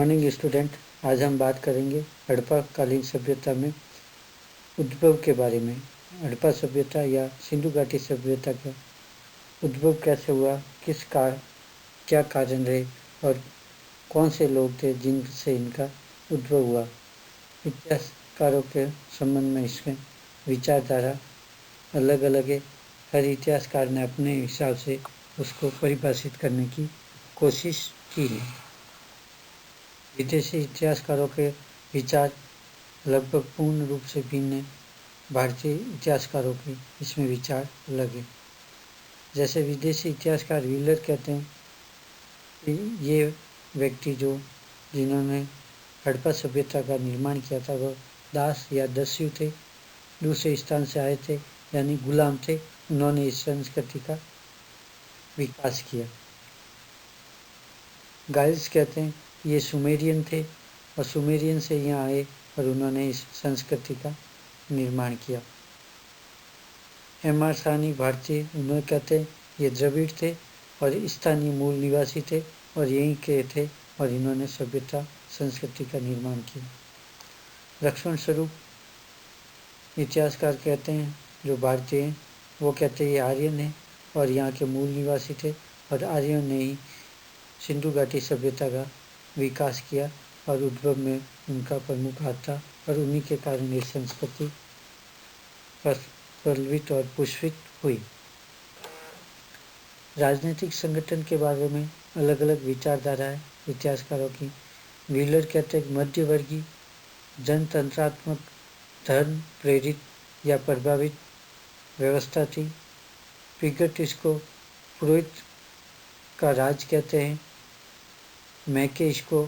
Morning student. आज हम बात करेंगे हड़प्पा कालीन सभ्यता में उद्भव के बारे में। हड़प्पा सभ्यता या सिंधु घाटी सभ्यता का उद्भव कैसे हुआ, क्या कारण रहे और कौन से लोग थे जिनसे इनका उद्भव हुआ। इतिहासकारों के संबंध में इसके विचारधारा अलग अलग है। हर इतिहासकार ने अपने हिसाब से उसको परिभाषित करने की कोशिश की है। विदेशी इतिहासकारों के विचार लगभग पूर्ण रूप से भिन्न है। भारतीय इतिहासकारों के इसमें विचार अलग है। जैसे विदेशी इतिहासकार व्हीलर कहते हैं कि ये व्यक्ति जिन्होंने हड़प्पा सभ्यता का निर्माण किया था वह दास या दस्यु थे, दूसरे स्थान से आए थे, यानी गुलाम थे। उन्होंने इस संस्कृति का विकास किया। गाइल्स कहते हैं ये सुमेरियन थे और सुमेरियन से यहाँ आए और उन्होंने इस संस्कृति का निर्माण किया। M.R. साहनी भारतीय, उन्होंने कहते हैं ये द्रविड़ थे और स्थानीय मूल निवासी थे और यहीं के थे और इन्होंने सभ्यता संस्कृति का निर्माण किया। लक्ष्मण स्वरूप इतिहासकार कहते हैं जो भारतीय हैं, वो कहते हैं ये आर्यन है और यहाँ के मूल निवासी थे और आर्यन ने ही सिंधु घाटी सभ्यता का विकास किया और उद्भव में उनका प्रमुख हाथ था और उन्हीं के कारण ये संस्कृति प्रज्वलित और पुष्पित हुई। राजनीतिक संगठन के बारे में अलग अलग विचारधारा है इतिहासकारों की। व्हीलर कहते हैं मध्यवर्गीय जनतंत्रात्मक धर्म प्रेरित या प्रभावित व्यवस्था थी। पिगट इसको पुरोहित का राज कहते हैं। मैके इसको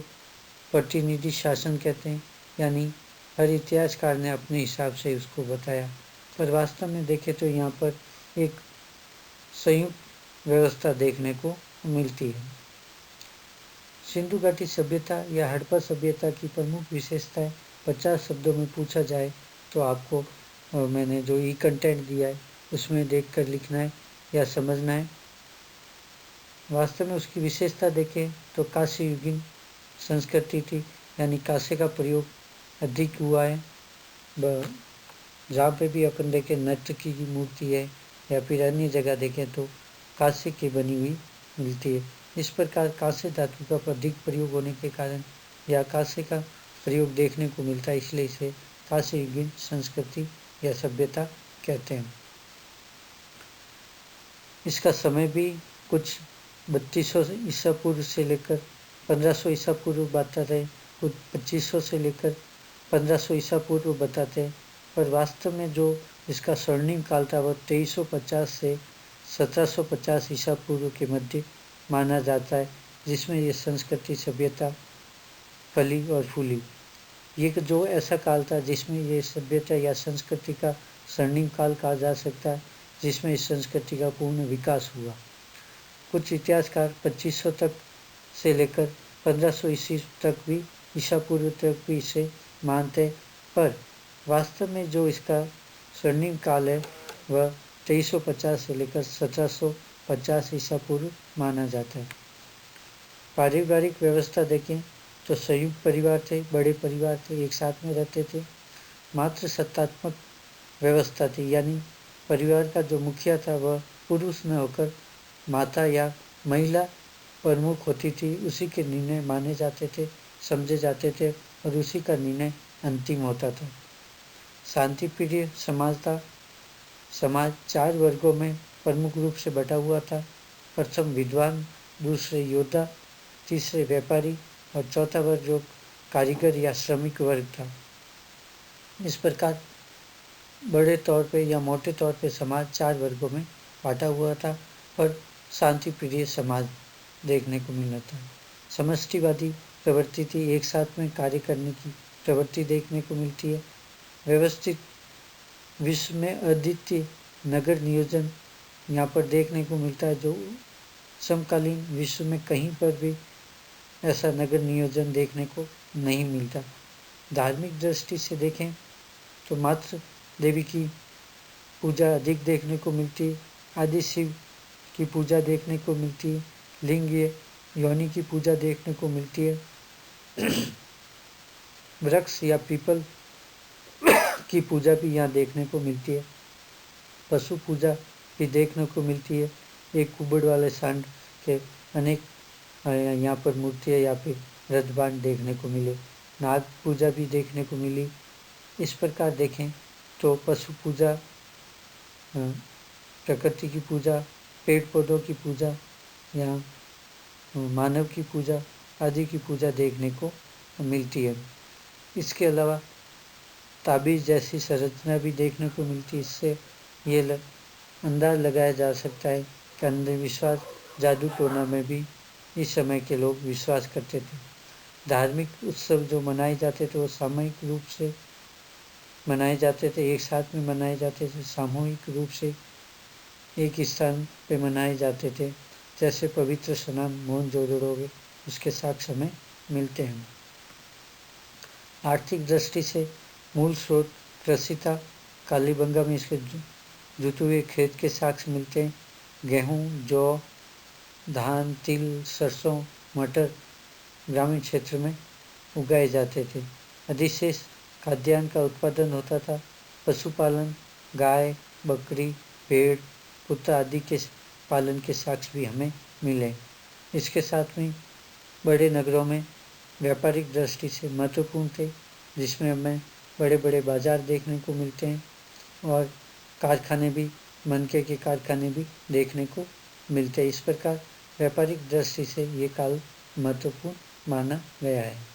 प्रतिनिधि शासन कहते हैं। यानी हर इतिहासकार ने अपने हिसाब से उसको बताया, पर वास्तव में देखें तो यहाँ पर एक संयुक्त व्यवस्था देखने को मिलती है। सिंधु घाटी सभ्यता या हड़प्पा सभ्यता की प्रमुख विशेषताएं 50 शब्दों में पूछा जाए तो आपको मैंने जो ई कंटेंट दिया है उसमें देखकर लिखना है या समझना है। वास्तव में उसकी विशेषता देखें तो कांस्य युगीन संस्कृति थी, यानी कांस्य का प्रयोग अधिक हुआ है। जहाँ पे भी अपन देखें नर्तकी की मूर्ति है या फिर अन्य जगह देखें तो कांस्य की बनी हुई मिलती है। इस प्रकार कांस्य धातु का अधिक प्रयोग होने के कारण या कांस्य का प्रयोग देखने को मिलता है, इसलिए इसे कांस्य युगीन संस्कृति या सभ्यता कहते हैं। इसका समय भी कुछ 3200 ईसा पूर्व से लेकर 1500 ईसा पूर्व बताते हैं, कुछ 2500 से लेकर 1500 ईसा पूर्व बताते हैं, पर वास्तव में जो इसका स्वर्णिम काल था वह 2350 से 1750 ईसा पूर्व के मध्य माना जाता है, जिसमें ये संस्कृति सभ्यता फली और फूली। ये जो ऐसा काल था जिसमें ये सभ्यता या संस्कृति का स्वर्णिम काल कहा जा सकता है, जिसमें इस संस्कृति का पूर्ण विकास हुआ। कुछ इतिहासकार 2500 तक से लेकर 1500 ईस्वी तक भी ईसा पूर्व तक भी इसे मानते, पर वास्तव में जो इसका स्वर्णिम काल है वह 2350 से लेकर 1750 ईसा पूर्व माना जाता है। पारिवारिक व्यवस्था देखें तो संयुक्त परिवार थे, बड़े परिवार थे, एक साथ में रहते थे। मात्र सत्तात्मक व्यवस्था थी, यानी परिवार का जो मुखिया था वह पुरुष न होकर माता या महिला प्रमुख होती थी। उसी के निर्णय माने जाते थे, समझे जाते थे और उसी का निर्णय अंतिम होता था। शांतिप्रिय समाज था। समाज 4 वर्गों में प्रमुख रूप से बटा हुआ था। प्रथम विद्वान, दूसरे योद्धा, तीसरे व्यापारी और चौथा वर्ग जो कारीगर या श्रमिक वर्ग था। इस प्रकार बड़े तौर पे या मोटे तौर पे समाज 4 वर्गों में बांटा हुआ था, पर शांति प्रिय समाज देखने को मिला था। समष्टिवादी प्रवृत्ति थी, एक साथ में कार्य करने की प्रवृत्ति देखने को मिलती है। व्यवस्थित विश्व में अद्वितीय नगर नियोजन यहाँ पर देखने को मिलता है, जो समकालीन विश्व में कहीं पर भी ऐसा नगर नियोजन देखने को नहीं मिलता। धार्मिक दृष्टि से देखें तो मात्र देवी की पूजा अधिक देखने को मिलती है। आदि शिव की पूजा देखने को मिलती है। लिंग योनि की पूजा देखने को मिलती है। वृक्ष या पीपल की पूजा भी यहाँ देखने को मिलती है। पशु पूजा भी देखने को मिलती है। एक कुबड़ वाले सांड के अनेक यहाँ पर मूर्तियाँ या फिर रथबान देखने को मिले। नाग पूजा भी देखने को मिली। इस प्रकार देखें तो पशु पूजा, प्रकृति की पूजा, पेड़ पौधों की पूजा, या मानव की पूजा आदि की पूजा देखने को मिलती है। इसके अलावा ताबीज़ जैसी संरचना भी देखने को मिलती है। इससे ये अंदाज लगाया जा सकता है कि अंधविश्वास, जादू टोना में भी इस समय के लोग विश्वास करते थे। धार्मिक उत्सव जो मनाए जाते थे वो सामूहिक रूप से मनाए जाते थे, एक साथ में मनाए जाते थे, सामूहिक रूप से एक स्थान पे मनाए जाते थे। जैसे पवित्र स्नान मोहनजोदड़ो में उसके साक्ष्य हमें मिलते हैं। आर्थिक दृष्टि से मूल स्रोत कृषि था। कालीबंगा में इसके जुते हुए खेत के साक्ष्य मिलते हैं। गेहूँ, जौ, धान, तिल, सरसों, मटर ग्रामीण क्षेत्र में उगाए जाते थे। अधिशेष खाद्यान्न का उत्पादन होता था। पशुपालन, गाय, बकरी, भेड़, कुत्ता आदि के पालन के साक्ष्य भी हमें मिले। इसके साथ में बड़े नगरों में व्यापारिक दृष्टि से महत्वपूर्ण थे, जिसमें हमें बड़े बड़े बाजार देखने को मिलते हैं और कारखाने भी, मनके के कारखाने भी देखने को मिलते हैं। इस प्रकार व्यापारिक दृष्टि से ये काल महत्वपूर्ण माना गया है।